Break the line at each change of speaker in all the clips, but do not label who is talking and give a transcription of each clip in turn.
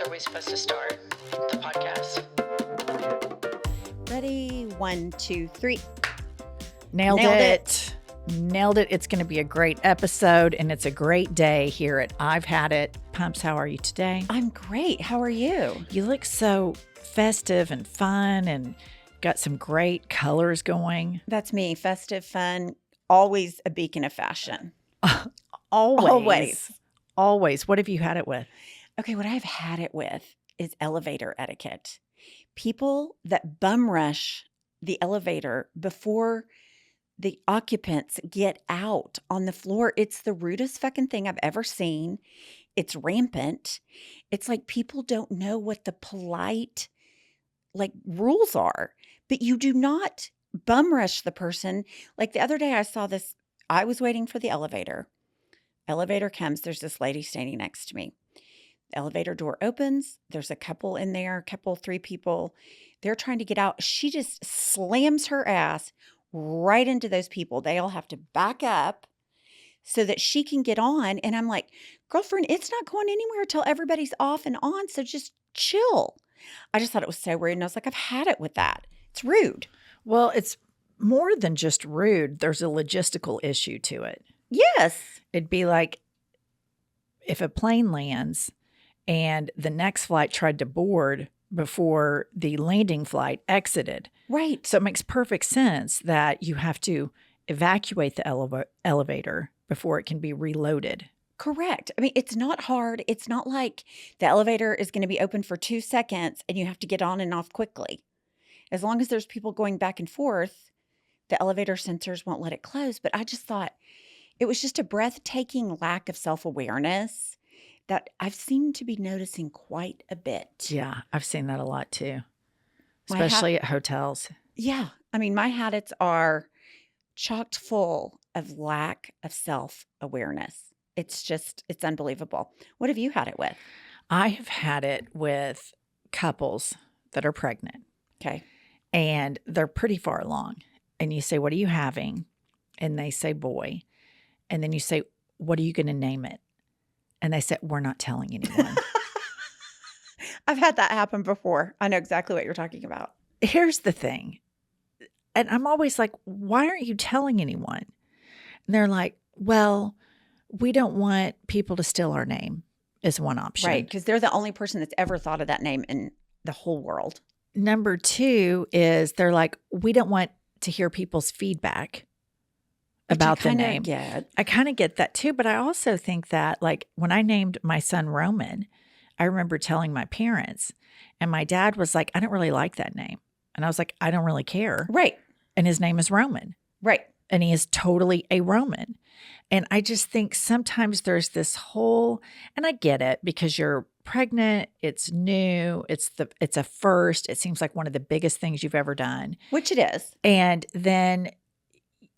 are we supposed to start the podcast?
Ready? 1, 2, 3.
Nailed it. Nailed it. It's going to be a great episode, and it's a great day here at I've Had It. Pumps, how are you today?
I'm great. How are you?
You look so festive and fun and got some great colors going.
That's me. Festive, fun, always a beacon of fashion.
Always. What have you had it with?
Okay, what I've had it with is elevator etiquette. People that bum rush the elevator before the occupants get out on the floor. It's the rudest fucking thing I've ever seen. It's rampant. It's like people don't know what the polite rules are, but you do not bum rush the person. Like the other day I saw this, I was waiting for the elevator. Elevator comes, there's this lady standing next to me. The elevator door opens. There's a couple in there, 3 people. They're trying to get out. She just slams her ass right into those people. They all have to back up so that she can get on. And I'm like, girlfriend, it's not going anywhere until everybody's off and on. So just chill. I just thought it was so rude. And I was like, I've had it with that. It's rude.
Well, it's more than just rude. There's a logistical issue to it.
Yes.
It'd be like if a plane lands and the next flight tried to board before the landing flight exited.
Right.
So it makes perfect sense that you have to evacuate the elevator before it can be reloaded.
Correct. I mean, it's not hard. It's not like the elevator is going to be open for 2 seconds and you have to get on and off quickly. As long as there's people going back and forth, the elevator sensors won't let it close. But I just thought it was just a breathtaking lack of self-awareness that I've seemed to be noticing quite a bit.
Yeah, I've seen that a lot too, especially at hotels.
Yeah. I mean, my habits are chocked full of lack of self-awareness. It's unbelievable. What have you had it with?
I have had it with couples that are pregnant.
Okay.
And they're pretty far along. And you say, what are you having? And they say, boy. And then you say, what are you going to name it? And they said, we're not telling anyone.
I've had that happen before. I know exactly what you're talking about.
Here's the thing. And I'm always like, why aren't you telling anyone? And they're like, well, we don't want people to steal our name is one option.
Right, because they're the only person that's ever thought of that name in the whole world.
Number 2 is they're like, we don't want to hear people's feedback about the name. I kind of get that too, but I also think that like when I named my son Roman, I remember telling my parents and my dad was like, I don't really like that name. And I was like, I don't really care.
Right.
And his name is Roman.
Right.
And he is totally a Roman. And I just think sometimes there's this whole, and I get it because you're pregnant, it's new, it's a first. It seems like one of the biggest things you've ever done.
Which it is.
And then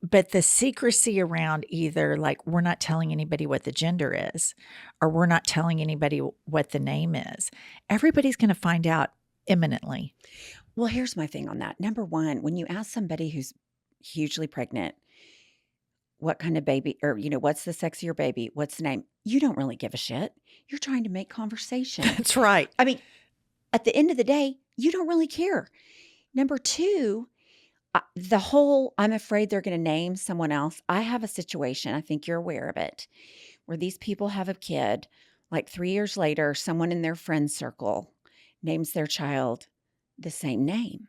but the secrecy around either like we're not telling anybody what the gender is or we're not telling anybody what the name is. Everybody's going to find out imminently.
Well, here's my thing on that. Number 1, when you ask somebody who's hugely pregnant, what kind of baby or, what's the sex of your baby? What's the name? You don't really give a shit. You're trying to make conversation.
That's right.
I mean, at the end of the day, you don't really care. Number 2, the whole, I'm afraid they're going to name someone else. I have a situation, I think you're aware of it, where these people have a kid, like 3 years later, someone in their friend circle names their child the same name.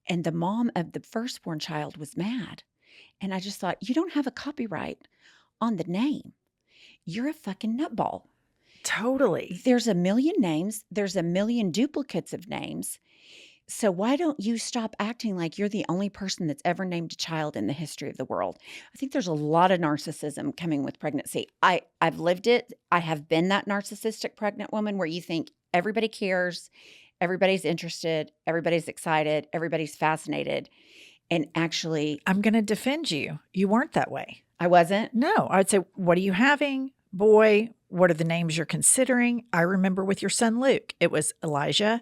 And the mom of the firstborn child was mad. And I just thought, you don't have a copyright on the name. You're a fucking nutball.
Totally.
There's a million names. There's a million duplicates of names. So why don't you stop acting like you're the only person that's ever named a child in the history of the world? I think there's a lot of narcissism coming with pregnancy. I've lived it. I have been that narcissistic pregnant woman where you think everybody cares, everybody's interested, everybody's excited, everybody's fascinated. And actually,
I'm going to defend you. You weren't that way.
I wasn't?
No, I would say, what are you having? Boy, what are the names you're considering? I remember with your son, Luke, it was Elijah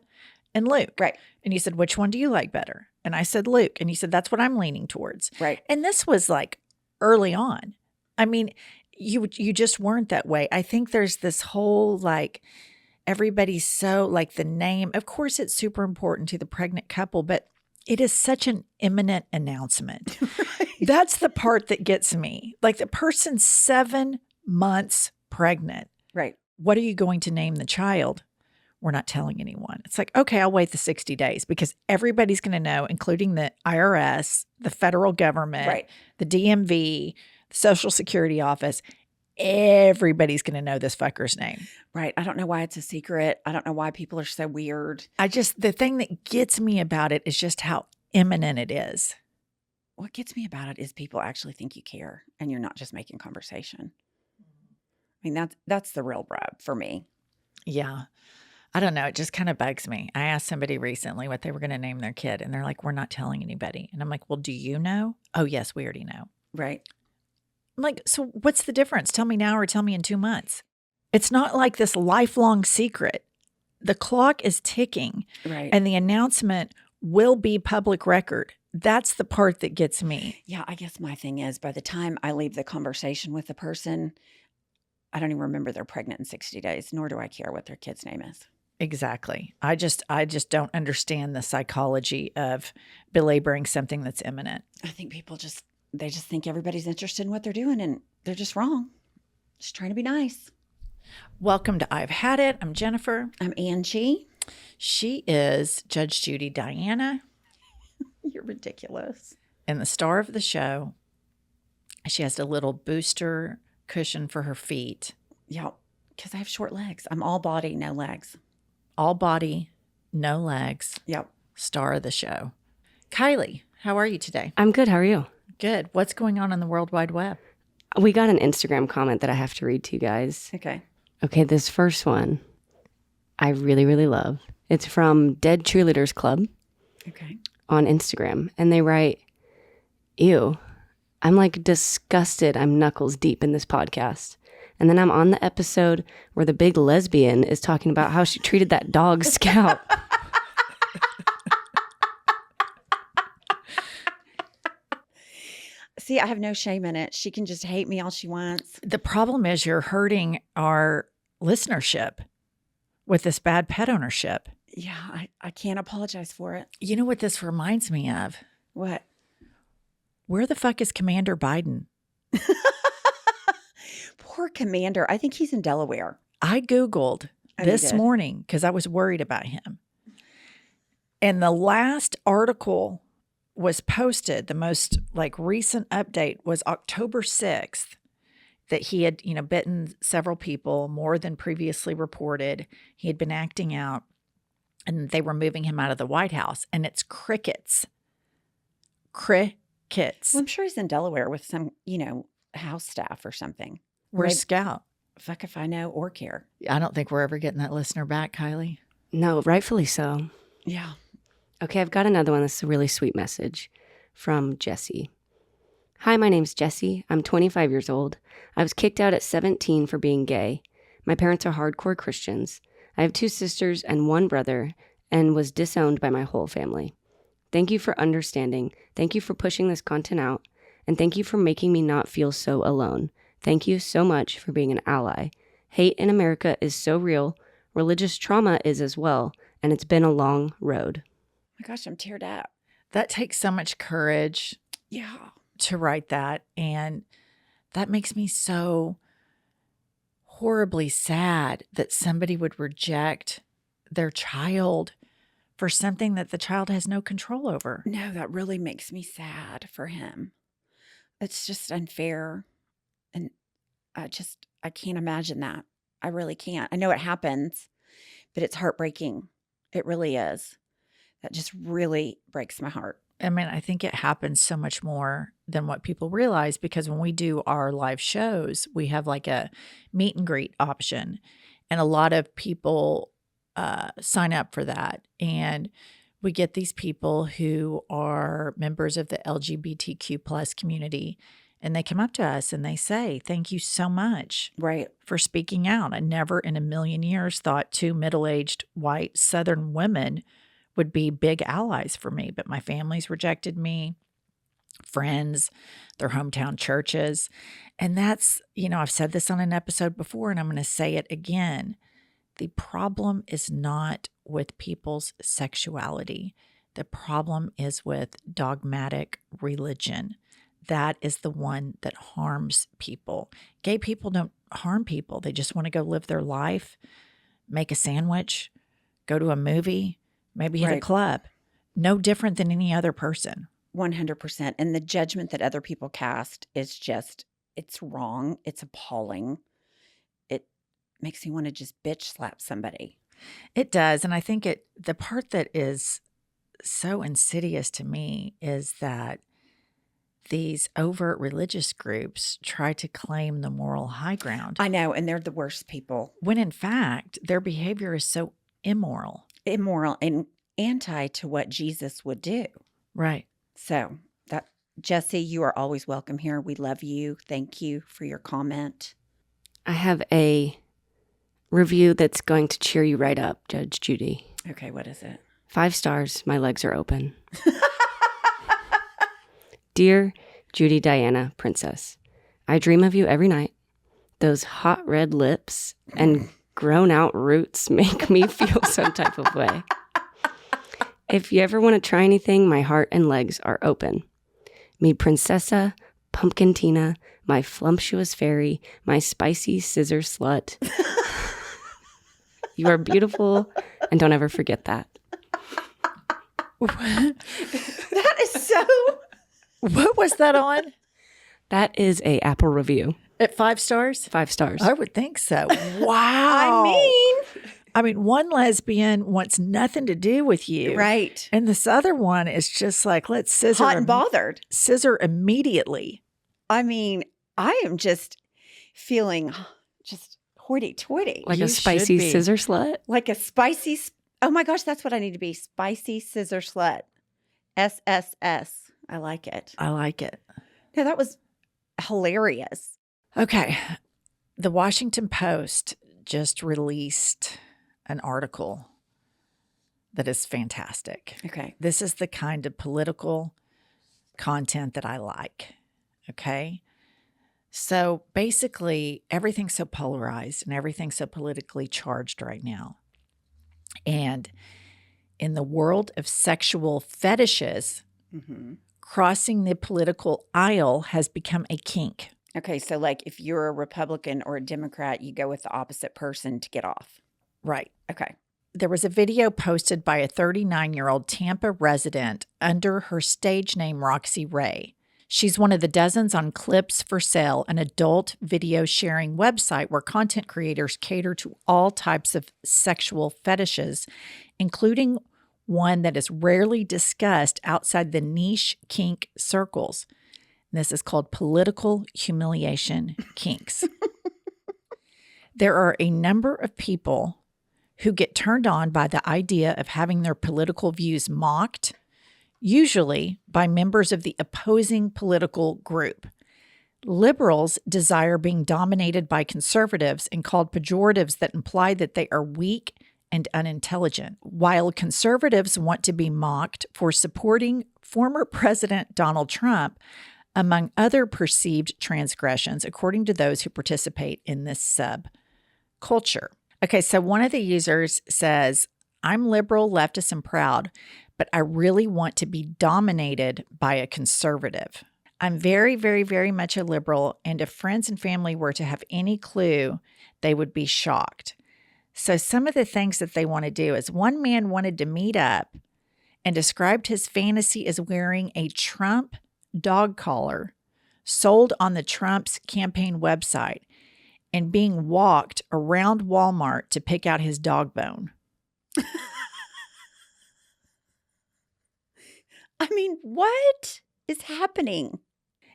and Luke.
Right.
And you said, which one do you like better? And I said, Luke. And you said, that's what I'm leaning towards.
Right.
And this was like early on. I mean, you just weren't that way. I think there's this whole like everybody's so like the name. Of course, it's super important to the pregnant couple, but it is such an imminent announcement. Right. That's the part that gets me. Like the person's 7 months pregnant.
Right.
What are you going to name the child? We're not telling anyone. It's like, okay, I'll wait the 60 days because everybody's going to know, including the IRS, the federal government,
right.
the DMV, the Social Security office. Everybody's going to know this fucker's name.
Right. I don't know why it's a secret. I don't know why people are so weird.
The thing that gets me about it is just how imminent it is.
What gets me about it is people actually think you care and you're not just making conversation. I mean, that's the real rub for me.
Yeah. I don't know. It just kind of bugs me. I asked somebody recently what they were going to name their kid, and they're like, we're not telling anybody. And I'm like, well, do you know? Oh, yes, we already know.
Right.
I'm like, so what's the difference? Tell me now or tell me in 2 months. It's not like this lifelong secret. The clock is ticking.
Right.
And the announcement will be public record. That's the part that gets me.
Yeah, I guess my thing is by the time I leave the conversation with the person, I don't even remember they're pregnant in 60 days, nor do I care what their kid's name is.
Exactly. I just don't understand the psychology of belaboring something that's imminent.
I think people they just think everybody's interested in what they're doing, and they're just wrong. Just trying to be nice.
Welcome to I've Had It. I'm Jennifer.
I'm Angie.
She is Judge Judy Diana.
You're ridiculous.
And the star of the show. She has a little booster cushion for her feet.
Yeah, because I have short legs. I'm all body, no legs.
All body, no legs.
Yep.
Star of the show. Kylie, how are you today?
I'm good. How are you?
Good. What's going on the World Wide Web?
We got an Instagram comment that I have to read to you guys.
Okay.
Okay, this first one I really, really love. It's from Dead Cheerleaders Club.
Okay.
On Instagram. And they write, ew, I'm like disgusted I'm knuckles deep in this podcast. And then I'm on the episode where the big lesbian is talking about how she treated that dog Scout.
See, I have no shame in it. She can just hate me all she wants.
The problem is you're hurting our listenership with this bad pet ownership.
Yeah, I can't apologize for it.
You know what this reminds me of?
What?
Where the fuck is Commander Biden?
Poor Commander. I think he's in Delaware.
I Googled this morning because I was worried about him. And the last article was posted, the most recent update was October 6th, that he had, bitten several people more than previously reported. He had been acting out and they were moving him out of the White House, and it's crickets. Crickets.
Well, I'm sure he's in Delaware with some, house staff or something.
Where's Scout?
Fuck if I know or care.
I don't think we're ever getting that listener back, Kylie.
No, rightfully so.
Yeah.
Okay, I've got another one. This is a really sweet message from Jessie. Hi, my name's Jessie. I'm 25 years old. I was kicked out at 17 for being gay. My parents are hardcore Christians. I have 2 sisters and 1 brother and was disowned by my whole family. Thank you for understanding. Thank you for pushing this content out. And thank you for making me not feel so alone. Thank you so much for being an ally. Hate in America is so real. Religious trauma is as well. And it's been a long road.
My gosh, I'm teared up.
That takes so much courage.
Yeah.
To write that. And that makes me so horribly sad that somebody would reject their child for something that the child has no control over.
No, that really makes me sad for him. It's just unfair. And I can't imagine that. I really can't. I know it happens, but it's heartbreaking. It really is. That just really breaks my heart.
I mean, I think it happens so much more than what people realize, because when we do our live shows, we have like a meet and greet option, and a lot of people sign up for that. And we get these people who are members of the LGBTQ plus community, and they come up to us and they say, thank you so much for speaking out. I never in a million years thought 2 middle-aged white Southern women would be big allies for me, but my family's rejected me, friends, their hometown churches. And that's, I've said this on an episode before, and I'm going to say it again. the problem is not with people's sexuality. The problem is with dogmatic religion. That is the one that harms people. Gay people don't harm people. They just want to go live their life, make a sandwich, go to a movie, maybe hit a club. No different than any other person.
100%. And the judgment that other people cast is just, it's wrong. It's appalling. It makes me want to just bitch slap somebody.
It does. And I think the part that is so insidious to me is that these overt religious groups try to claim the moral high ground.
I know, and they're the worst people.
When in fact, their behavior is so immoral.
Immoral and anti to what Jesus would do.
Right.
So, Jesse, you are always welcome here. We love you. Thank you for your comment.
I have a review that's going to cheer you right up, Judge Judy.
Okay, what is it?
5 stars. My legs are open. Dear Judy Diana, Princess, I dream of you every night. Those hot red lips and grown out roots make me feel some type of way. If you ever want to try anything, my heart and legs are open. Me Princessa, Pumpkin Tina, my flumptuous fairy, my spicy scissor slut. You are beautiful, and don't ever forget that.
That is so...
What was that on?
That is a Apple review.
At 5 stars?
5 stars.
I would think so. Wow. I mean, one lesbian wants nothing to do with you.
Right.
And this other one is just like, let's scissor.
Hot and bothered.
Scissor immediately.
I mean, I am just feeling just hoity-toity.
Like
You
a spicy
should be.
scissor slut?
Like a spicy... Oh my gosh, that's what I need to be. Spicy scissor slut. SSS. I like it.
I like it.
No, that was hilarious.
Okay. The Washington Post just released an article that is fantastic.
Okay.
This is the kind of political content that I like. Okay. So basically, everything's so polarized and everything's so politically charged right now. And in the world of sexual fetishes, crossing the political aisle has become a kink.
Okay, so like if you're a Republican or a Democrat, you go with the opposite person to get off.
Right.
Okay.
There was a video posted by a 39-year-old Tampa resident under her stage name Roxy Ray. She's one of the dozens on Clips for Sale, an adult video sharing website where content creators cater to all types of sexual fetishes, including one that is rarely discussed outside the niche kink circles. This is called political humiliation kinks. There are a number of people who get turned on by the idea of having their political views mocked, usually by members of the opposing political group. Liberals desire being dominated by conservatives and called pejoratives that imply that they are weak and unintelligent, while conservatives want to be mocked for supporting former President Donald Trump, among other perceived transgressions, according to those who participate in this subculture. Okay, so one of the users says, I'm liberal, leftist, and proud, but I really want to be dominated by a conservative. I'm very, very, very much a liberal, and if friends and family were to have any clue, they would be shocked. So some of the things that they want to do is one man wanted to meet up and described his fantasy as wearing a Trump dog collar sold on the Trump's campaign website and being walked around Walmart to pick out his dog bone.
I mean, what is happening?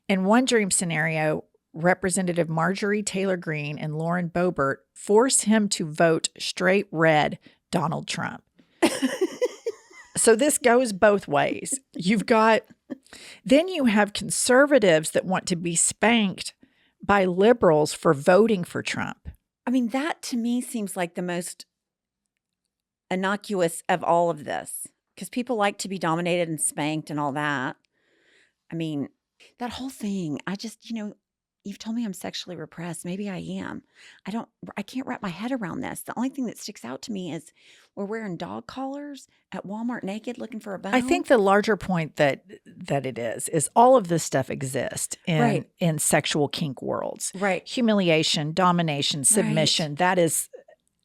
In one dream scenario, Representative Marjorie Taylor Greene and Lauren Boebert force him to vote straight red Donald Trump. So this goes both ways. Then you have conservatives that want to be spanked by liberals for voting for Trump.
I mean, that to me seems like the most innocuous of all of this, because people like to be dominated and spanked and all that. I mean, that whole thing, I just, you've told me I'm sexually repressed. Maybe I am. I can't wrap my head around this. The only thing that sticks out to me is we're wearing dog collars at Walmart naked looking for a bone.
I think the larger point that it is all of this stuff exists in sexual kink worlds.
Right.
Humiliation, domination, submission, that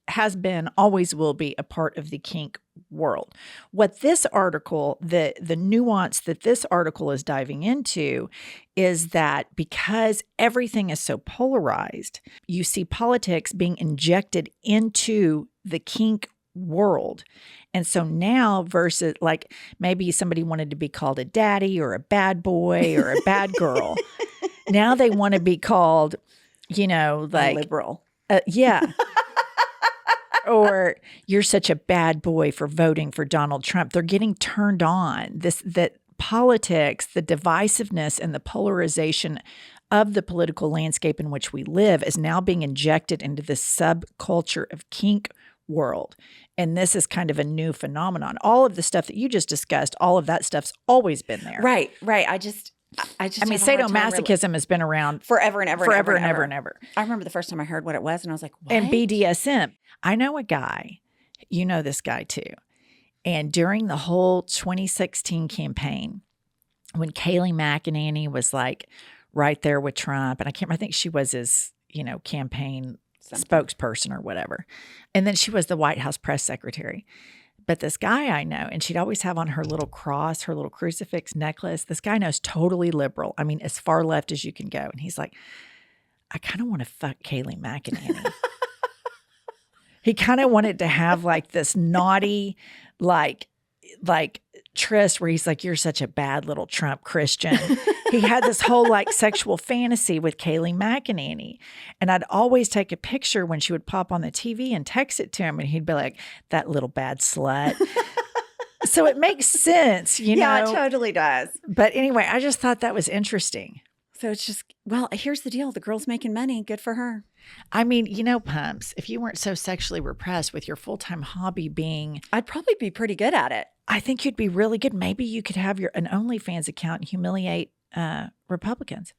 has been, always will be a part of the kink world. What this article, the nuance that this article is diving into is that because everything is so polarized, you see politics being injected into the kink world. And so now versus like maybe somebody wanted to be called a daddy or a bad boy or a bad girl. Now they want to be called, like
a liberal.
Yeah. Or you're such a bad boy for voting for Donald Trump. They're getting turned on. That politics, the divisiveness and the polarization of the political landscape in which we live is now being injected into the subculture of kink world. And this is kind of a new phenomenon. All of the stuff that you just discussed, all of that stuff's always been there.
Right. I mean,
sadomasochism has been around
forever and ever. I remember the first time I heard what it was, and I was like, what?
And BDSM. I know a guy, you know this guy too. And during the whole 2016 campaign, when Kayleigh McEnany was like right there with Trump, and I think she was his, campaign spokesperson or whatever. And then she was the White House press secretary. But this guy I know, and she'd always have on her little cross, her little crucifix necklace. This guy knows totally liberal. I mean, as far left as you can go. And he's like, I kind of want to fuck Kayleigh McEnany. He kind of wanted to have like this naughty, like tryst where he's like, you're such a bad little Trump Christian. He had this whole like sexual fantasy with Kayleigh McEnany. And I'd always take a picture when she would pop on the TV and text it to him. And he'd be like, that little bad slut. So it makes sense,
Yeah, it totally does.
But anyway, I just thought that was interesting.
So it's just, well, here's the deal. The girl's making money. Good for her.
I mean, Pumps, if you weren't so sexually repressed with your full-time hobby being...
I'd probably be pretty good at it.
I think you'd be really good. Maybe you could have an OnlyFans account and humiliate Republicans.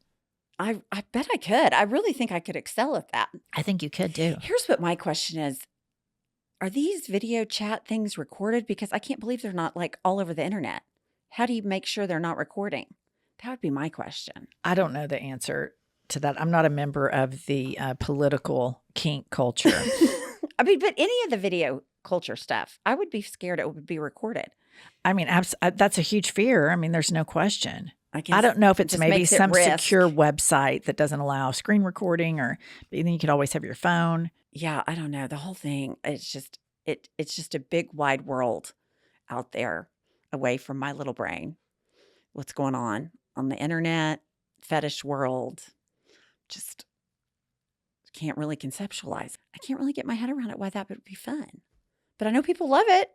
I bet I could. I really think I could excel at that.
I think you could too.
Here's what my question is. Are these video chat things recorded? Because I can't believe they're not like all over the internet. How do you make sure they're not recording? That would be my question.
I don't know the answer to that. I'm not a member of the political kink culture.
I mean, but any of the video culture stuff, I would be scared it would be recorded.
I mean, that's a huge fear. I mean, there's no question. I don't know if it's maybe some secure website that doesn't allow screen recording, or then you could always have your phone.
Yeah, I don't know. The whole thing, it's just a big wide world out there away from my little brain. What's going on the internet, fetish world, just can't really conceptualize. I can't really get my head around it, why that would be fun. But I know people love it.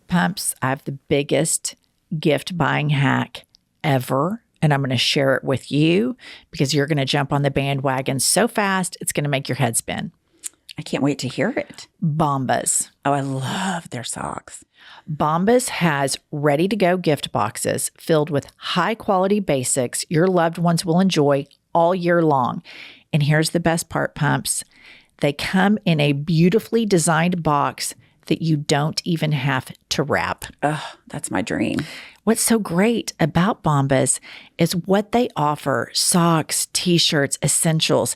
Pumps, I have the biggest gift buying hack ever, and I'm going to share it with you because you're going to jump on the bandwagon so fast, it's going to make your head spin.
I can't wait to hear it.
Bombas.
Oh, I love their socks.
Bombas has ready-to-go gift boxes filled with high-quality basics your loved ones will enjoy all year long. And here's the best part, Pumps. They come in a beautifully designed box that you don't even have to wrap.
Oh, that's my dream.
What's so great about Bombas is what they offer: socks, t-shirts, essentials,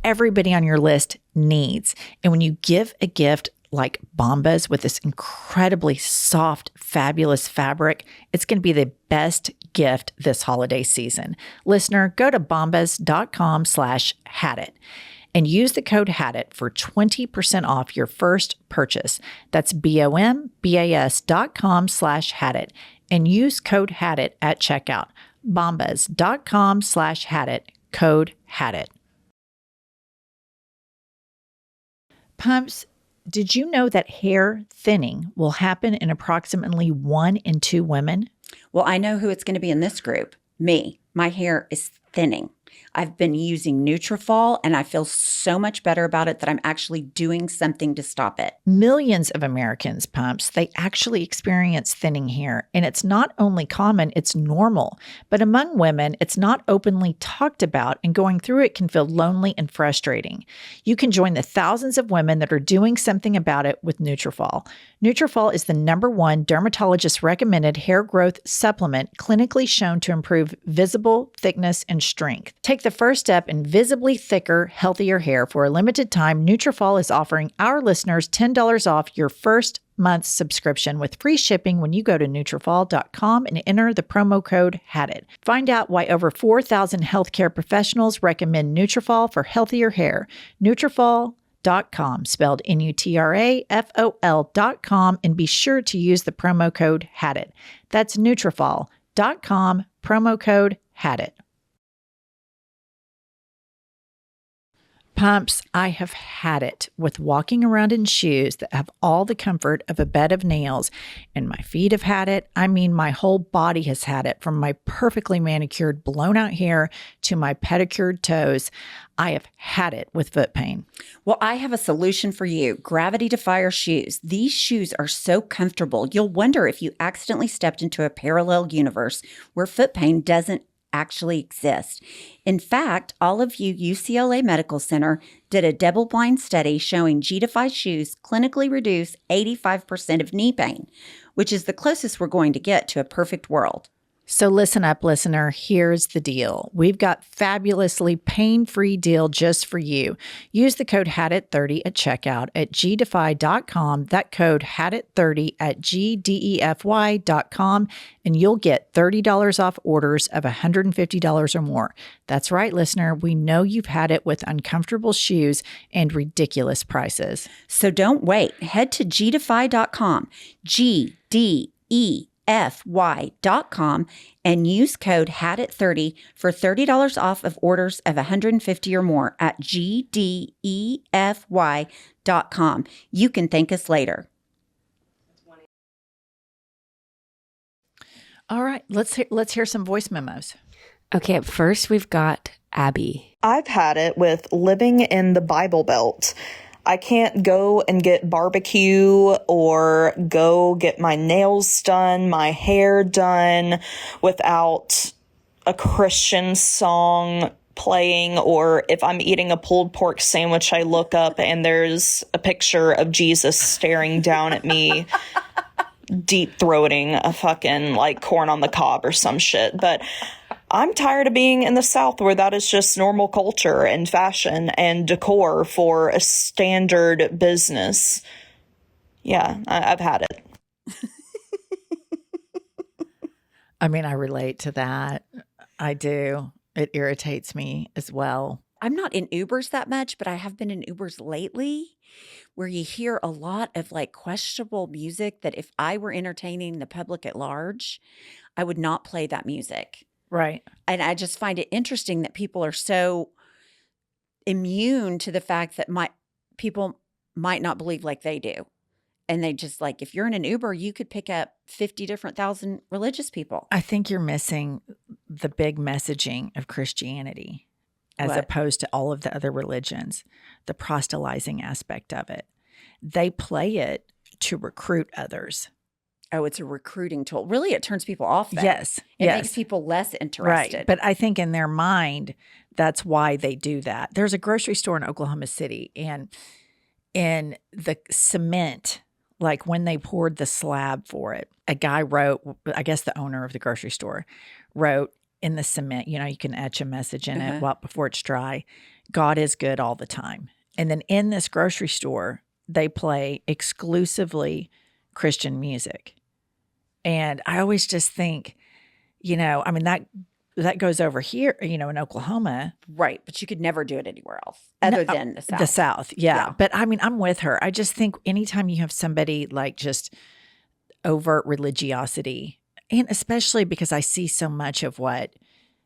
everybody on your list needs. And when you give a gift like Bombas with this incredibly soft, fabulous fabric, it's going to be the best gift this holiday season. Listener, go to bombas.com/hadit and use the code HADIT for 20% off your first purchase. That's bombas.com/hadit and use code HADIT at checkout. bombas.com/hadit, code HADIT. Pumps, did you know that hair thinning will happen in approximately 1 in 2 women?
Well, I know who it's going to be in this group. Me. My hair is thinning. I've been using Nutrafol, and I feel so much better about it that I'm actually doing something to stop it.
Millions of Americans, Pumps, they actually experience thinning hair. And it's not only common, it's normal. But among women, it's not openly talked about, and going through it can feel lonely and frustrating. You can join the thousands of women that are doing something about it with Nutrafol. Nutrafol is the #1 dermatologist-recommended hair growth supplement clinically shown to improve visible thickness and strength. Take the first step in visibly thicker, healthier hair. For a limited time, Nutrafol is offering our listeners $10 off your first month's subscription with free shipping when you go to Nutrafol.com and enter the promo code HADIT. Find out why over 4,000 healthcare professionals recommend Nutrafol for healthier hair. Nutrafol.com, spelled Nutrafol.com, and be sure to use the promo code HADIT. That's Nutrafol.com, promo code HADIT. Pumps, I have had it with walking around in shoes that have all the comfort of a bed of nails, and my feet have had it. I mean, my whole body has had it, from my perfectly manicured, blown out hair to my pedicured toes. I have had it with foot pain.
Well, I have a solution for you. Gravity Defier shoes. These shoes are so comfortable, you'll wonder if you accidentally stepped into a parallel universe where foot pain doesn't actually exist. In fact, all of you UCLA Medical Center did a double-blind study showing G-Defy shoes clinically reduce 85% of knee pain, which is the closest we're going to get to a perfect world.
So listen up, listener. Here's the deal. We've got fabulously pain-free deal just for you. Use the code HADIT30 at checkout at gdefy.com. That code HADIT30 at gdefy.com, and you'll get $30 off orders of $150 or more. That's right, listener. We know you've had it with uncomfortable shoes and ridiculous prices.
So don't wait. Head to gdefy.com, GDEFY.com, and use code HADIT30 for $30 off of orders of $150 or more at GDEFY.com. You can thank us later.
All right, let's hear some voice memos.
Okay, up first we've got Abby.
I've had it with living in the Bible Belt. I can't go and get barbecue or go get my nails done, my hair done without a Christian song playing, or if I'm eating a pulled pork sandwich, I look up and there's a picture of Jesus staring down at me, deep throating a fucking like corn on the cob or some shit. But I'm tired of being in the South where that is just normal culture and fashion and decor for a standard business. Yeah, I've had it.
I mean, I relate to that. I do. It irritates me as well.
I'm not in Ubers that much, but I have been in Ubers lately where you hear a lot of like questionable music that if I were entertaining the public at large, I would not play that music.
Right.
And I just find it interesting that people are so immune to the fact that people might not believe like they do. And they just like, if you're in an Uber, you could pick up 50 different thousand religious people.
I think you're missing the big messaging of Christianity as opposed to all of the other religions, the proselytizing aspect of it. They play it to recruit others.
Oh, it's a recruiting tool. Really, it turns people off then.
Yes.
It makes people less interested.
Right. But I think in their mind, that's why they do that. There's a grocery store in Oklahoma City, and in the cement, like when they poured the slab for it, a guy wrote, I guess the owner of the grocery store wrote in the cement, you can etch a message in it before it's dry. God is good all the time. And then in this grocery store, they play exclusively Christian music. And I always just think, I mean, that goes over here, in Oklahoma.
Right. But you could never do it anywhere else other than the South.
The South, yeah. But I mean, I'm with her. I just think anytime you have somebody like just overt religiosity, and especially because I see so much of what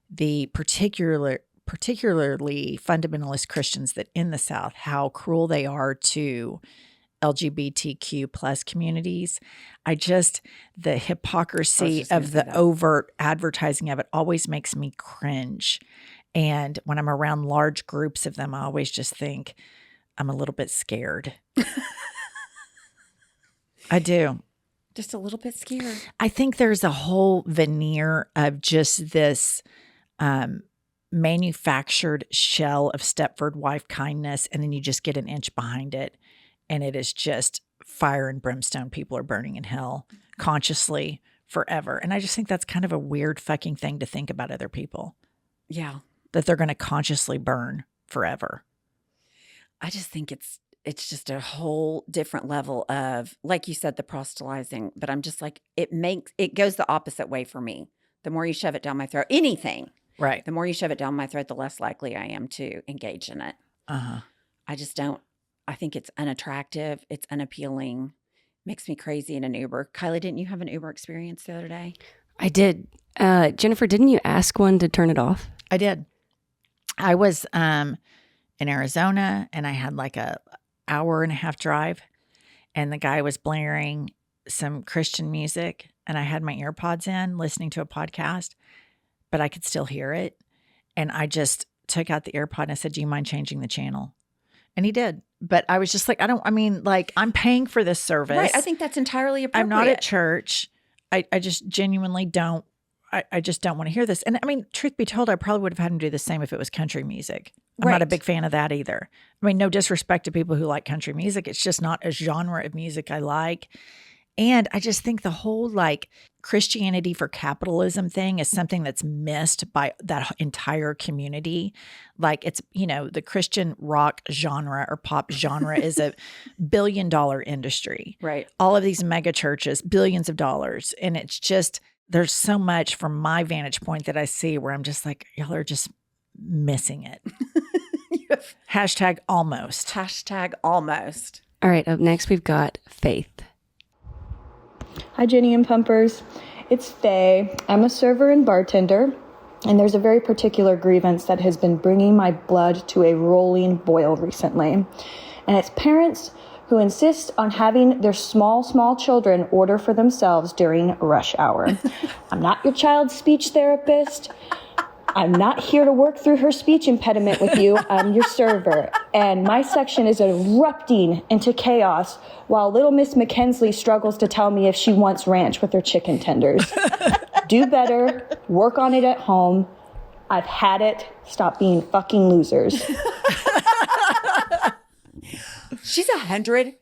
the particularly fundamentalist Christians that in the South, how cruel they are to LGBTQ plus communities. The hypocrisy of the overt advertising of it always makes me cringe. And when I'm around large groups of them, I always just think I'm a little bit scared. I do.
Just a little bit scared.
I think there's a whole veneer of just this manufactured shell of Stepford wife kindness, and then you just get an inch behind it, and it is just fire and brimstone. People are burning in hell consciously forever. And I just think that's kind of a weird fucking thing to think about other people.
Yeah.
That they're going to consciously burn forever.
I just think it's just a whole different level of, like you said, the proselytizing, but I'm just like, it goes the opposite way for me. The more you shove it down my throat, anything.
Right.
The more you shove it down my throat, the less likely I am to engage in it. I just don't. I think it's unattractive. It's unappealing. Makes me crazy in an Uber. Kylie, didn't you have an Uber experience the other day?
I did. Jennifer, didn't you ask one to turn it off?
I did. I was in Arizona, and I had like a hour and a half drive, and the guy was blaring some Christian music, and I had my earpods in listening to a podcast, but I could still hear it. And I just took out the AirPod and I said, "Do you mind changing the channel?" And he did. But I was just like, I'm paying for this service.
Right. I think that's entirely appropriate.
I'm not at church. I just genuinely don't. I just don't want to hear this. And I mean, truth be told, I probably would have had him do the same if it was country music. I'm not a big fan of that either. I mean, no disrespect to people who like country music. It's just not a genre of music I like. And I just think the whole like Christianity for capitalism thing is something that's missed by that entire community. Like it's, the Christian rock genre or pop genre is a $1 billion industry.
Right.
All of these mega churches, billions of dollars. And it's just, there's so much from my vantage point that I see where I'm just like, y'all are just missing it. Hashtag almost.
Hashtag almost.
All right. Up next, we've got Faith.
Hi, Jenny and Pumpers. It's Faye. I'm a server and bartender, and there's a very particular grievance that has been bringing my blood to a rolling boil recently. And it's parents who insist on having their small children order for themselves during rush hour. I'm not your child's speech therapist. I'm not here to work through her speech impediment with you. I'm your server. And my section is erupting into chaos while little Miss Mackenzie struggles to tell me if she wants ranch with her chicken tenders. Do better. Work on it at home. I've had it. Stop being fucking losers.
She's 100%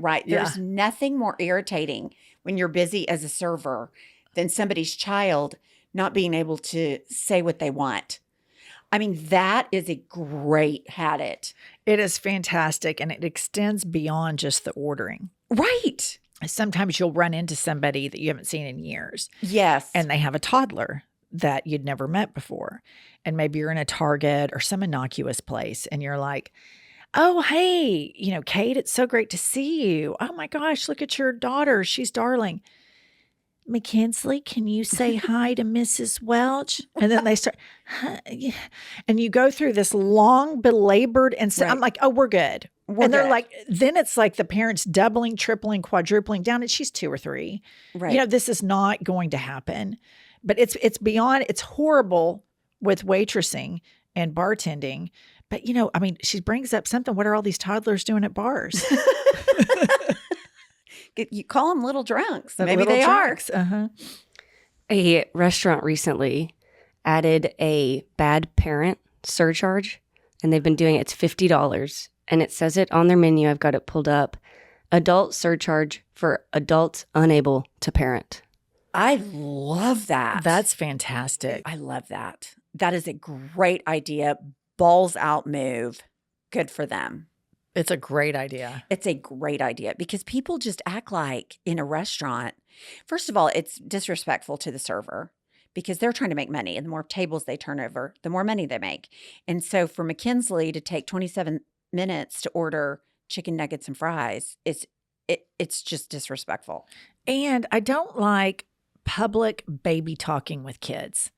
right. There's nothing more irritating when you're busy as a server than somebody's child not being able to say what they want. I mean, that is a great habit.
It is fantastic, and it extends beyond just the ordering.
Right.
Sometimes you'll run into somebody that you haven't seen in years.
Yes.
And they have a toddler that you'd never met before. And maybe you're in a Target or some innocuous place, and you're like, "Oh, hey, Kate, it's so great to see you. Oh my gosh, look at your daughter. She's darling. Mackenzie, can you say hi to Mrs. Welch?" And then they start, and you go through this long, belabored, and so I'm like, "Oh, we're good." And they're like, then it's like the parents doubling, tripling, quadrupling down, and she's 2 or 3.
Right.
This is not going to happen. But it's beyond, it's horrible with waitressing and bartending. But, she brings up something. What are all these toddlers doing at bars?
You call them little drunks. So maybe
little
they
drunks.
are.
A restaurant recently added a bad parent surcharge, and they've been doing it. It's $50, and it says it on their menu. I've got it pulled up. Adult surcharge for adults unable to parent.
I love that.
That's fantastic.
I love that. That is a great idea. Balls out move. Good for them.
It's a great idea.
It's a great idea because people just act like in a restaurant, first of all, it's disrespectful to the server because they're trying to make money. And the more tables they turn over, the more money they make. And so for Mackenzie to take 27 minutes to order chicken nuggets and fries, it's just disrespectful.
And I don't like public baby talking with kids.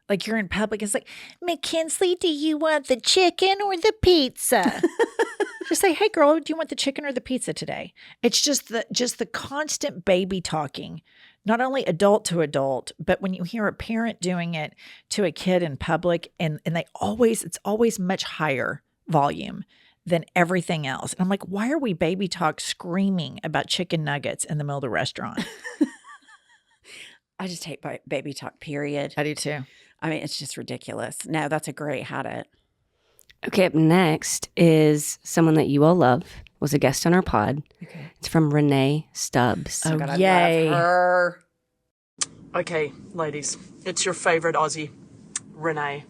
Like you're in public, it's like, "Mackenzie, do you want the chicken or the pizza?" Just say, "Hey girl, do you want the chicken or the pizza today?" It's just the constant baby talking not only adult to adult, but when you hear a parent doing it to a kid in public, and it's always much higher volume than everything else. And I'm like, why are we baby talk screaming about chicken nuggets in the middle of the restaurant?
I just hate baby talk, period.
I do too.
I mean, it's just ridiculous. No, that's a great habit.
Okay, up next is someone that you all love, was a guest on our pod.
Okay.
It's from Renee Stubbs.
Oh,
God,
yay.
I love her.
Okay, ladies, it's your favorite Aussie, Renee.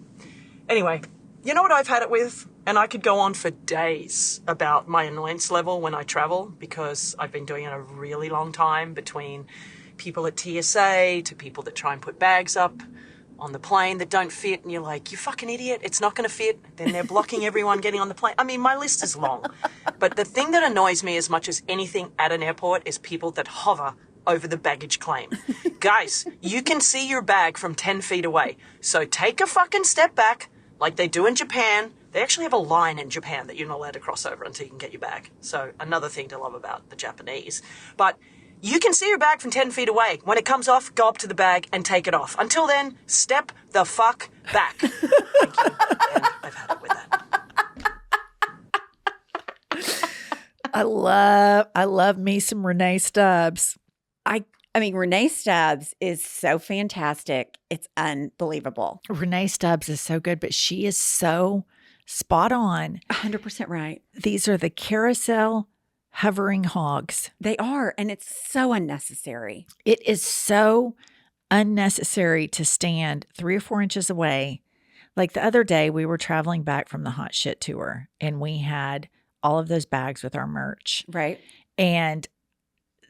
Anyway, you know what I've had it with? And I could go on for days about my annoyance level when I travel, because I've been doing it a really long time, between people at TSA to people that try and put bags up on the plane that don't fit, and you're like, you fucking idiot, it's not going to fit. Then they're blocking everyone getting on the plane. I mean, my list is long. But the thing that annoys me as much as anything at an airport is people that hover over the baggage claim. Guys, you can see your bag from 10 feet away. So take a fucking step back, like they do in Japan. They actually have a line in Japan that you're not allowed to cross over until you can get your bag. So another thing to love about the Japanese. But you can see your bag from 10 feet away. When it comes off, go up to the bag and take it off. Until then, step the fuck back. Thank you. And I've had it with that.
I love me some Renee Stubbs.
I mean, Renee Stubbs is so fantastic. It's unbelievable.
Renee Stubbs is so good, but she is so spot on.
100% right.
These are the carousel hovering hogs.
They are, and it's so unnecessary.
It is so unnecessary to stand 3 or 4 inches away. Like the other day, we were traveling back from the hot shit tour, and we had all of those bags with our merch.
Right.
And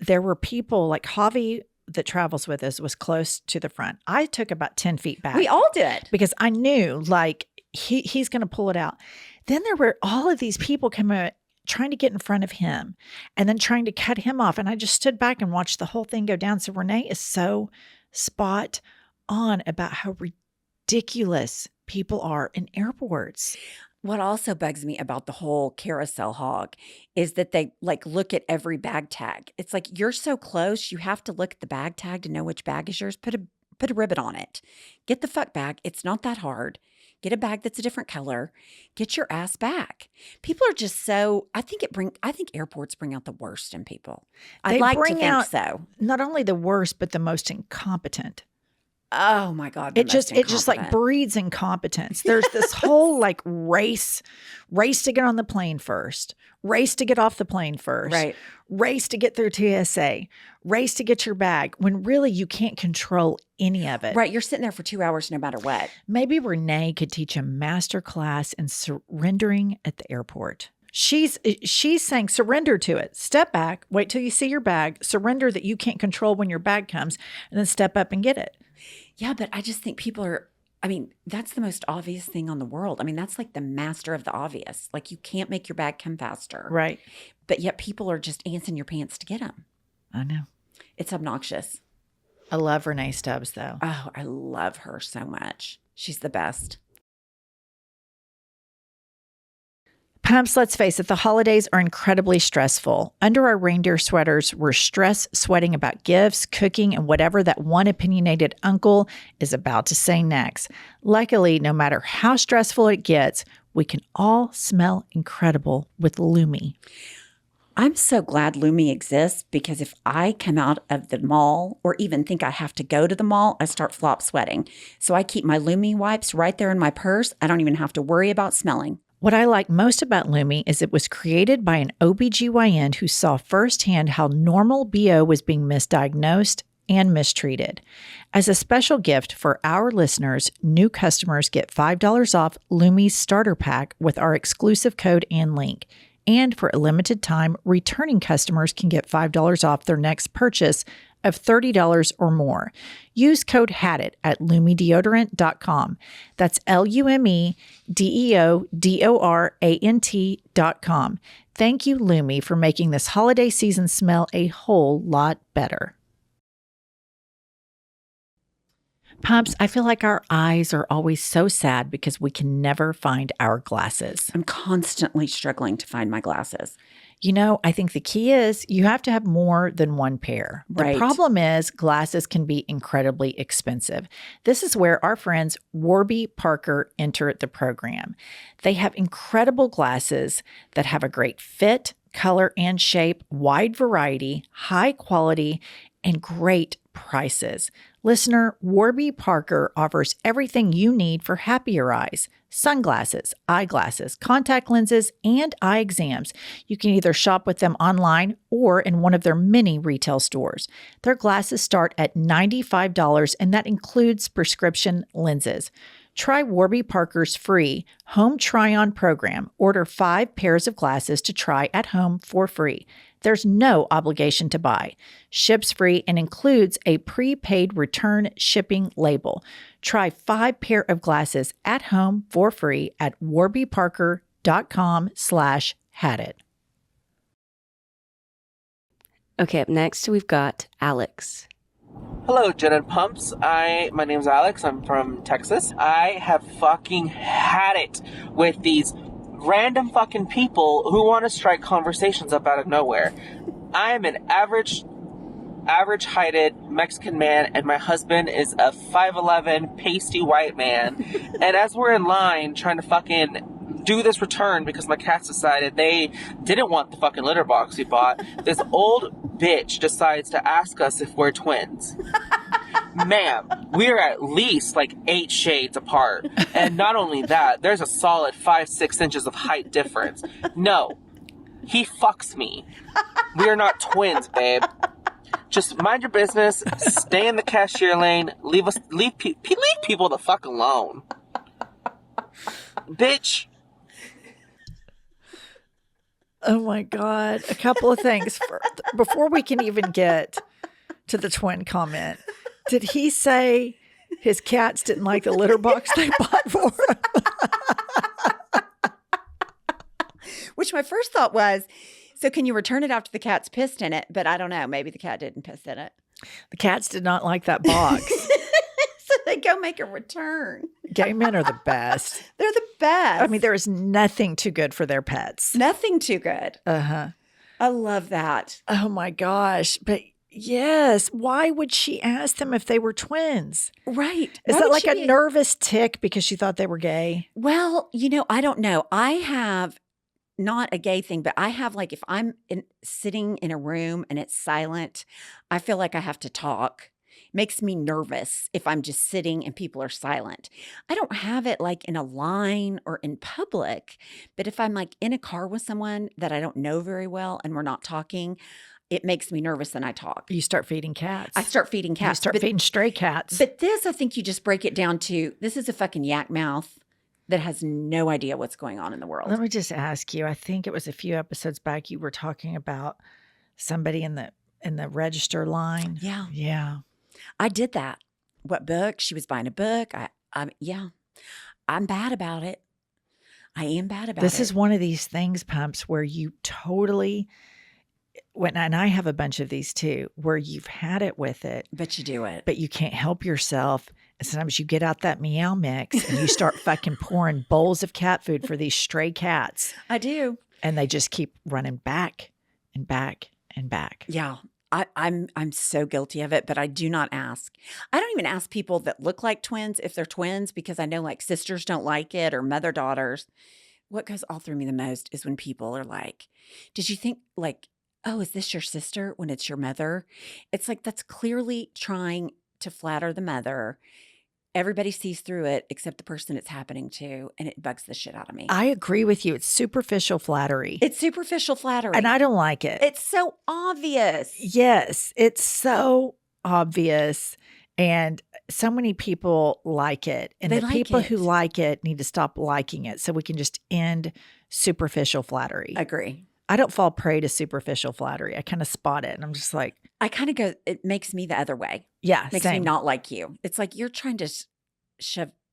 there were people, like Javi that travels with us was close to the front. I took about 10 feet back.
We all did.
Because I knew like he's going to pull it out. Then there were all of these people coming, trying to get in front of him and then trying to cut him off. And I just stood back and watched the whole thing go down. So Renee is so spot on about how ridiculous people are in airports.
What also bugs me about the whole carousel hog is that they like look at every bag tag. It's like, you're so close, you have to look at the bag tag to know which bag is yours. Put a ribbon on it. Get the fuck back. It's not that hard. Get a bag that's a different color. Get your ass back. People are just so, I think airports bring out the worst in people. I'd like to think so.
Not only the worst, but the most incompetent.
Oh my God.
It just like breeds incompetence. There's this whole like race to get on the plane first, race to get off the plane first,
right?
Race to get through TSA, race to get your bag, when really you can't control any of it.
Right. You're sitting there for 2 hours no matter what.
Maybe Renee could teach a master class in surrendering at the airport. She's saying surrender to it. Step back, wait till you see your bag, surrender that you can't control when your bag comes, and then step up and get it.
Yeah, but I just think people are, I mean, that's the most obvious thing on the world. I mean, that's like the master of the obvious. Like, you can't make your bag come faster.
Right.
But yet people are just antsing your pants to get them.
I know.
It's obnoxious.
I love Renee Stubbs, though.
Oh, I love her so much. She's the best.
Pumps, let's face it, the holidays are incredibly stressful. Under our reindeer sweaters, we're sweating about gifts, cooking, and whatever that one opinionated uncle is about to say next. Luckily, no matter how stressful it gets, we can all smell incredible with Lumi.
I'm so glad Lumi exists, because if I come out of the mall or even think I have to go to the mall, I start flop sweating. So I keep my Lumi wipes right there in my purse. I don't even have to worry about smelling.
What I like most about Lumi is it was created by an OBGYN who saw firsthand how normal BO was being misdiagnosed and mistreated. As a special gift for our listeners, new customers get $5 off Lumi's starter pack with our exclusive code and link. And for a limited time, returning customers can get $5 off their next purchase of $30 or more. Use code HADIT at LumiDeodorant.com. That's LumiDeodorant.com. Thank you, Lumi, for making this holiday season smell a whole lot better. Pumps, I feel like our eyes are always so sad because we can never find our glasses.
I'm constantly struggling to find my glasses.
You know, I think the key is you have to have more than one pair.
Right.
The problem is glasses can be incredibly expensive. This is where our friends Warby Parker enter the program. They have incredible glasses that have a great fit, color, and shape, wide variety, high quality, and great prices. Listener, Warby Parker offers everything you need for happier eyes. Sunglasses, eyeglasses, contact lenses, and eye exams. You can either shop with them online or in one of their many retail stores. Their glasses start at $95, and that includes prescription lenses. Try Warby Parker's free home try-on program. Order 5 pairs of glasses to try at home for free. There's no obligation to buy. Ships free and includes a prepaid return shipping label. Try 5 pair of glasses at home for free at warbyparker.com/hadit.
Okay, up next we've got Alex.
Hello, Jen and Pumps. My name's Alex. I'm from Texas. I have fucking had it with these random fucking people who want to strike conversations up out of nowhere. I am an average-heighted Mexican man, and my husband is a 5'11", pasty white man. And as we're in line trying to fucking do this return because my cats decided they didn't want the fucking litter box we bought, this old bitch decides to ask us if we're twins. Ma'am, we're at least like 8 shades apart. And not only that, there's a solid 5-6 inches of height difference. No, he fucks me. We are not twins, babe. Just mind your business, stay in the cashier lane, leave people the fuck alone. Bitch.
Oh my God. A couple of things. Before we can even get to the twin comment, did he say his cats didn't like the litter box they bought for him?
Which my first thought was, so can you return it after the cat's pissed in it? But I don't know. Maybe the cat didn't piss in it.
The cats did not like that box.
So they go make a return.
Gay men are the best.
They're the best.
I mean, there is nothing too good for their pets.
Nothing too good.
Uh-huh.
I love that.
Oh my gosh. But yes, why would she ask them if they were twins?
Right.
Is that like a nervous tick because she thought they were gay?
Well, I don't know. I have not a gay thing, but I have like if I'm sitting in a room and it's silent, I feel like I have to talk. It makes me nervous if I'm just sitting and people are silent. I don't have it like in a line or in public, but if I'm like in a car with someone that I don't know very well and we're not talking, it makes me nervous and I talk.
You start feeding cats.
I start feeding cats.
You start feeding stray cats.
But this, I think you just break it down to, this is a fucking yak mouth that has no idea what's going on in the world.
Let me just ask you, I think it was a few episodes back you were talking about somebody in the register line.
Yeah.
Yeah.
I did that. What book? She was buying a book. Yeah. I'm bad about it. I am bad about it.
This is one of these things, Pumps, where you totally, and I have a bunch of these too, where you've had it with it.
But you do it.
But you can't help yourself. And sometimes you get out that meow mix and you start fucking pouring bowls of cat food for these stray cats.
I do.
And they just keep running back and back and back.
Yeah. I'm so guilty of it, but I do not ask. I don't even ask people that look like twins if they're twins because I know like sisters don't like it or mother daughters. What goes all through me the most is when people are like, did you think like, oh, is this your sister when it's your mother? It's like that's clearly trying to flatter the mother. Everybody sees through it except the person it's happening to, and it bugs the shit out of me.
I agree with you. It's superficial flattery.
It's superficial flattery.
And I don't like it.
It's so obvious.
Yes, it's so obvious. And so many people like it. And the people who like it need to stop liking it so we can just end superficial flattery.
Agree.
I don't fall prey to superficial flattery. I kind of spot it and I'm just like.
I kind of go, it makes me the other way.
Yeah,
makes me not like you. It's like you're trying to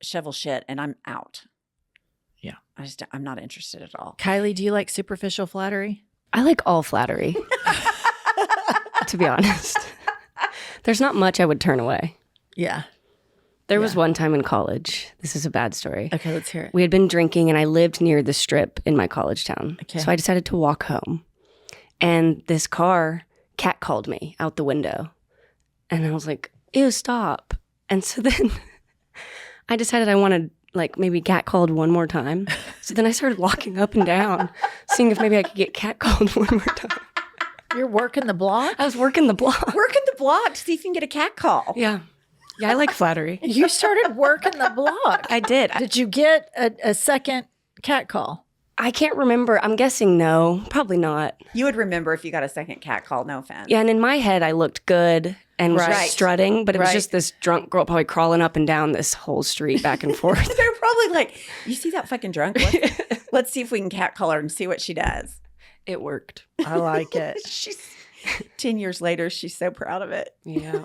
shovel shit and I'm out.
Yeah.
I'm not interested at all.
Kylie, do you like superficial flattery?
I like all flattery, to be honest. There's not much I would turn away.
Yeah.
There was one time in college. This is a bad story.
Okay, let's hear it.
We had been drinking and I lived near the Strip in my college town.
Okay.
So I decided to walk home. And this car catcalled me out the window. And I was like, ew, stop. And so then I decided I wanted like maybe catcalled one more time. So then I started walking up and down, seeing if maybe I could get catcalled one more time.
You're working the block?
I was working the block.
Working the block to see if you can get a cat call.
Yeah. Yeah, I like flattery.
You started working the block.
I did.
Did you get a second cat call?
I can't remember. I'm guessing no. Probably not.
You would remember if you got a second cat call, no offense.
Yeah, and in my head, I looked good and was
Right.
just strutting, but it was
Right.
just this drunk girl probably crawling up and down this whole street back and forth.
They're probably like, you see that fucking drunk? Let's see if we can cat call her and see what she does.
It worked.
I like it.
She's 10 years later, she's so proud of it.
Yeah.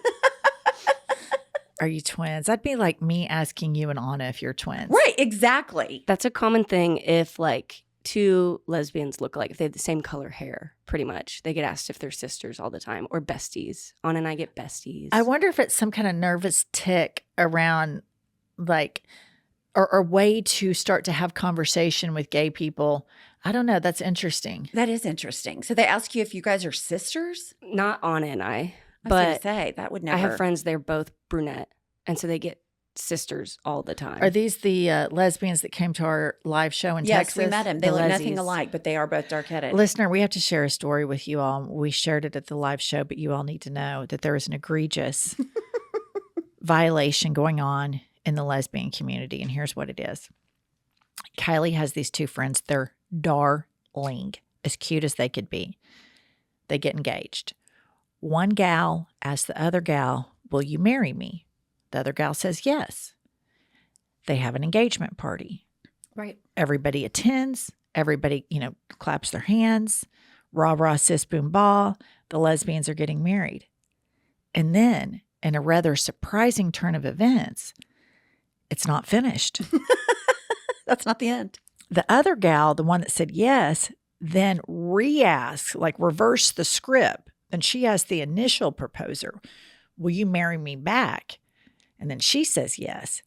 Are you twins? That'd be like me asking you and Anna if you're twins.
Right, exactly.
That's a common thing if like two lesbians look alike, if they have the same color hair, pretty much. They get asked if they're sisters all the time or besties. Anna and I get besties.
I wonder if it's some kind of nervous tick around like or way to start to have conversation with gay people. I don't know. That's interesting.
That is interesting. So they ask you if you guys are sisters?
Not Anna and I,
I was
but
gonna say, that would never.
I have friends, they're both brunette, and so they get sisters all the time.
Are these the lesbians that came to our live show in
Yes,
Texas?
we met them. They
The
look nothing
Lezzies.
alike, but they are both dark-headed.
Listener, we have to share a story with you all. We shared it at the live show, but you all need to know that there is an egregious violation going on in the lesbian community. And here's what it is. Kylie has these two friends. They're darling, as cute as they could be. They get engaged. One gal asks the other gal, will you marry me? The other gal says yes. They have an engagement party.
Right.
Everybody attends. Everybody, claps their hands. Rah, rah, sis, boom, ball. The lesbians are getting married. And then, in a rather surprising turn of events, it's not finished.
That's not the end.
The other gal, the one that said yes, then re-asks, like reverse the script. And she asked the initial proposer, will you marry me back? And then she says yes.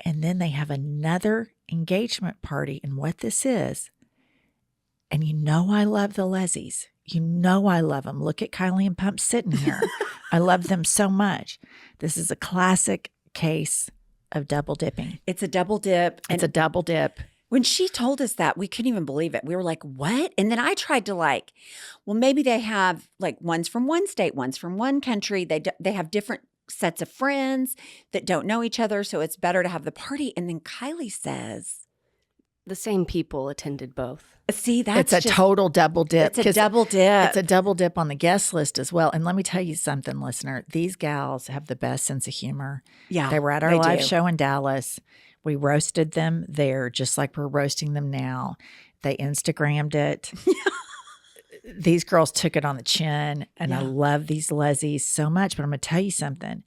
And then they have another engagement party. And what this is, and I love the Lezzies. I love them. Look at Kylie and Pump sitting here. I love them so much. This is a classic case of double dipping.
It's a double dip.
It's a double dip.
When she told us that, we couldn't even believe it. We were like, what? And then I tried to maybe they have one's from one state, one's from one country. They have different sets of friends that don't know each other. So it's better to have the party. And then Kylie says,
the same people attended both.
see, that's
It's a total double dip.
It's a double dip.
It's a double dip on the guest list as well. And let me tell you something, listener. These gals have the best sense of humor.
Yeah,
They were at our
they
live
do.
show in Dallas. We roasted them there just like we're roasting them now. They Instagrammed it. These girls took it on the chin. And I love these Lezzies so much. But I'm going to tell you something.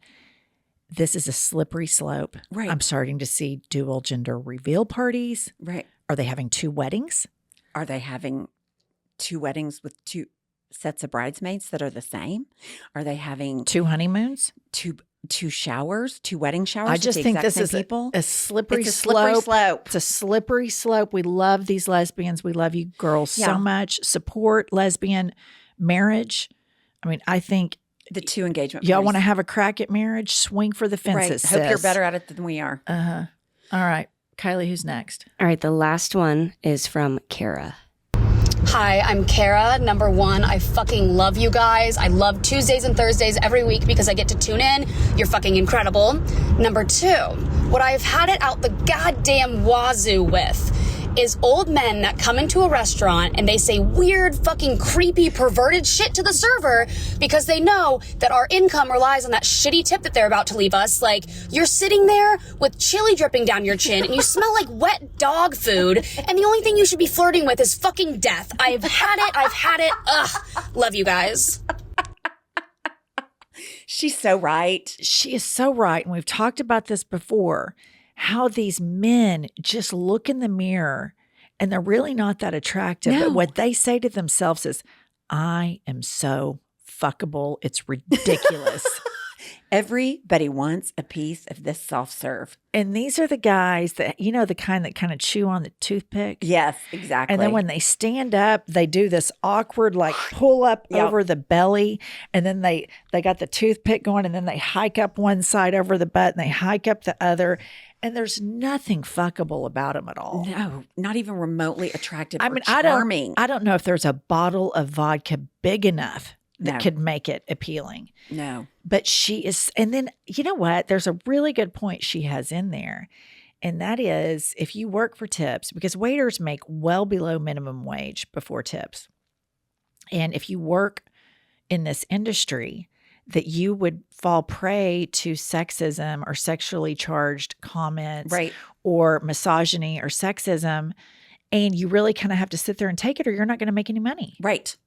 This is a slippery slope.
Right.
I'm starting to see dual gender reveal parties.
Right.
Are they having two weddings?
Are they having two weddings with two sets of bridesmaids that are the same? Are they having
Two honeymoons?
two showers, two wedding showers?
I
with
just
the
think
exact
this
same
is
people?
a slippery
It's a slippery slope.
It's a slippery slope. We love these lesbians. We love you girls
Yeah.
so much. Support lesbian marriage. I mean, I think
The two engagement
y'all
parties.
want to have a crack at marriage? Swing for the
Right.
fences.
Hope you're
sis.
better at it than we are.
Uh-huh. All right. Kylie, who's next?
All right, the last one is from Kara.
Hi, I'm Kara. Number one, I fucking love you guys. I love Tuesdays and Thursdays every week because I get to tune in. You're fucking incredible. Number two, what I've had it out the goddamn wazoo with is old men that come into a restaurant and they say weird, fucking creepy, perverted shit to the server because they know that our income relies on that shitty tip that they're about to leave us. Like, you're sitting there with chili dripping down your chin and you smell like wet dog food, and the only thing you should be flirting with is fucking death. I've had it. Ugh. Love you guys.
She's so right.
She is so right. And we've talked about this before, how these men just look in the mirror and they're really not that attractive.
No.
But what they say to themselves is, I am so fuckable. It's ridiculous.
Everybody wants a piece of this soft serve.
And these are the guys that, the kind that kind of chew on the toothpick.
Yes, exactly.
And then when they stand up, they do this awkward, like pull up over the belly. And then they got the toothpick going, and then they hike up one side over the butt and they hike up the other. And there's nothing fuckable about them at all.
No, not even remotely attractive or charming.
I don't know if there's a bottle of vodka big enough that could make it appealing.
No.
But she is, and then, you know what? There's a really good point she has in there. And that is, if you work for tips, because waiters make well below minimum wage before tips. And if you work in this industry, that you would fall prey to sexism or sexually charged comments,
right,
or misogyny or sexism. And you really kind of have to sit there and take it, or you're not going to make any money.
Right.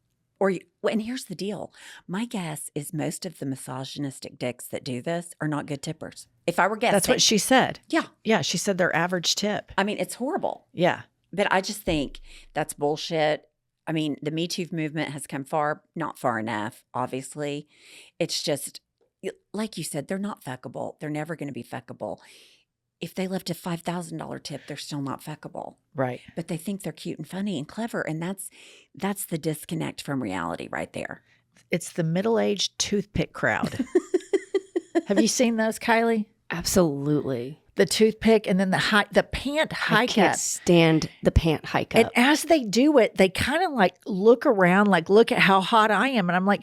And here's the deal. My guess is most of the misogynistic dicks that do this are not good tippers. If I were guessing.
That's what she said.
Yeah.
Yeah. She said their average tip.
I mean, it's horrible.
Yeah.
But I just think that's bullshit. I mean, the Me Too movement has come far, not far enough, obviously. It's just, like you said, they're not fuckable. They're never going to be fuckable. If they left a $5,000 tip, they're still not fuckable.
Right.
But they think they're cute and funny and clever. And that's the disconnect from reality right there.
It's the middle-aged toothpick crowd. Have you seen those, Kylie?
Absolutely.
The toothpick and then the pant hike
I can't
up.
stand the pant hike up.
And as they do it, they kind of like look around, like, look at how hot I am. And I'm like,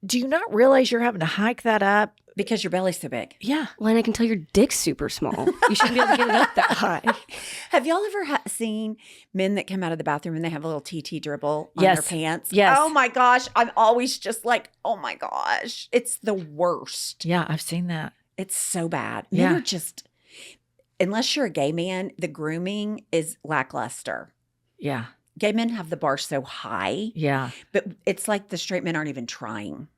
do you not realize you're having to hike that up?
Because your belly's so big.
Yeah.
Well, and I can tell your dick's super small. You shouldn't be able to get it up that high.
Have y'all ever seen men that come out of the bathroom and they have a little TT dribble on
Yes.
their pants?
Yes.
Oh my gosh. I'm always just like, oh my gosh. It's the worst.
Yeah, I've seen that.
It's so bad.
Yeah.
Men are just, unless you're a gay man, the grooming is lackluster.
Yeah.
Gay men have the bar so high.
Yeah.
But it's like the straight men aren't even trying.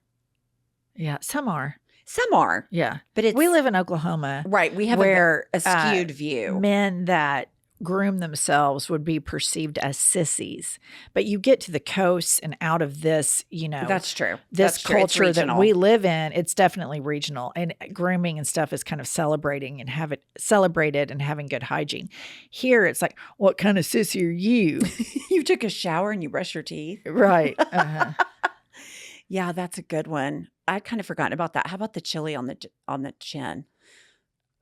Yeah. Some are.
Some are.
Yeah.
But it's,
we live in Oklahoma.
right. We have
where
a skewed view.
Men that groom themselves would be perceived as sissies. But you get to the coast and out of this,
That's true.
This
That's true. It's
culture that
regional.
we live in, it's definitely regional. And grooming and stuff is kind of celebrated and having good hygiene. Here it's like, what kind of sissy are you?
You took a shower and you brush your teeth.
Right. Uh-huh.
Yeah, that's a good one. I'd kind of forgotten about that. How about the chili on the chin?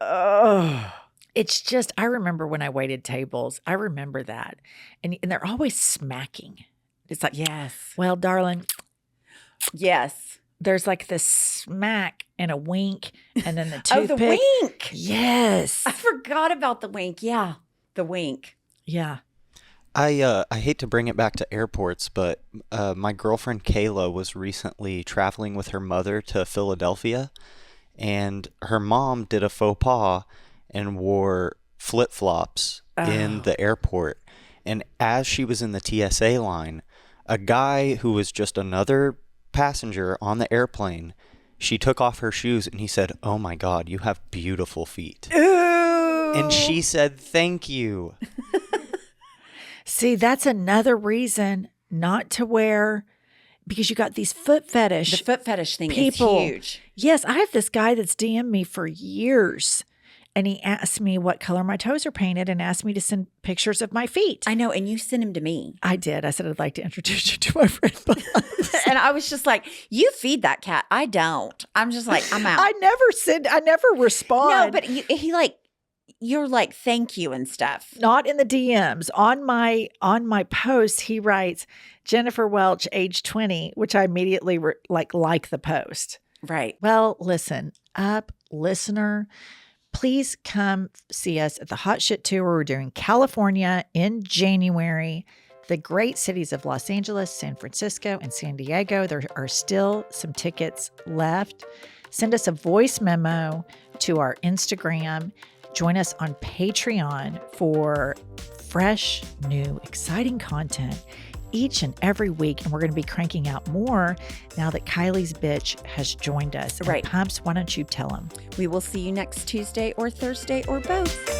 Oh,
It's just, I remember when I waited tables, I remember that. And they're always smacking. It's like,
yes.
well, darling,
Yes.
there's like this smack and a wink and then the
Oh,
toothpick.
the wink.
Yes.
I forgot about the wink. Yeah, the wink.
Yeah.
I hate to bring it back to airports, but my girlfriend Kayla was recently traveling with her mother to Philadelphia, and her mom did a faux pas and wore flip-flops in the airport. And as she was in the TSA line, a guy who was just another passenger on the airplane, she took off her shoes and he said, "Oh my God, you have beautiful feet."
Ooh.
And she said, "Thank you."
See, that's another reason not to wear, because you got these foot fetish.
The foot fetish thing
people.
is huge.
Yes, I have this guy that's DM'd me for years, and he asked me what color my toes are painted and asked me to send pictures of my feet.
I know, and you sent him to me.
I did. I said, I'd like to introduce you to my friend.
And I was just like, you feed that cat. I don't. I'm just like, I'm out.
I never respond.
No, but you're like, thank you and stuff.
Not in the DMs. On my post, he writes, Jennifer Welch, age 20, which I immediately like the post.
Right.
Well, listen up, listener. Please come see us at the Hot Shit Tour. We're doing California in January. The great cities of Los Angeles, San Francisco, and San Diego. There are still some tickets left. Send us a voice memo to our Instagram. Join us on Patreon for fresh, new, exciting content each and every week. And we're going to be cranking out more now that Kylie's bitch has joined us.
Right.
And Pumps, why don't you tell them?
We will see you next Tuesday or Thursday or both.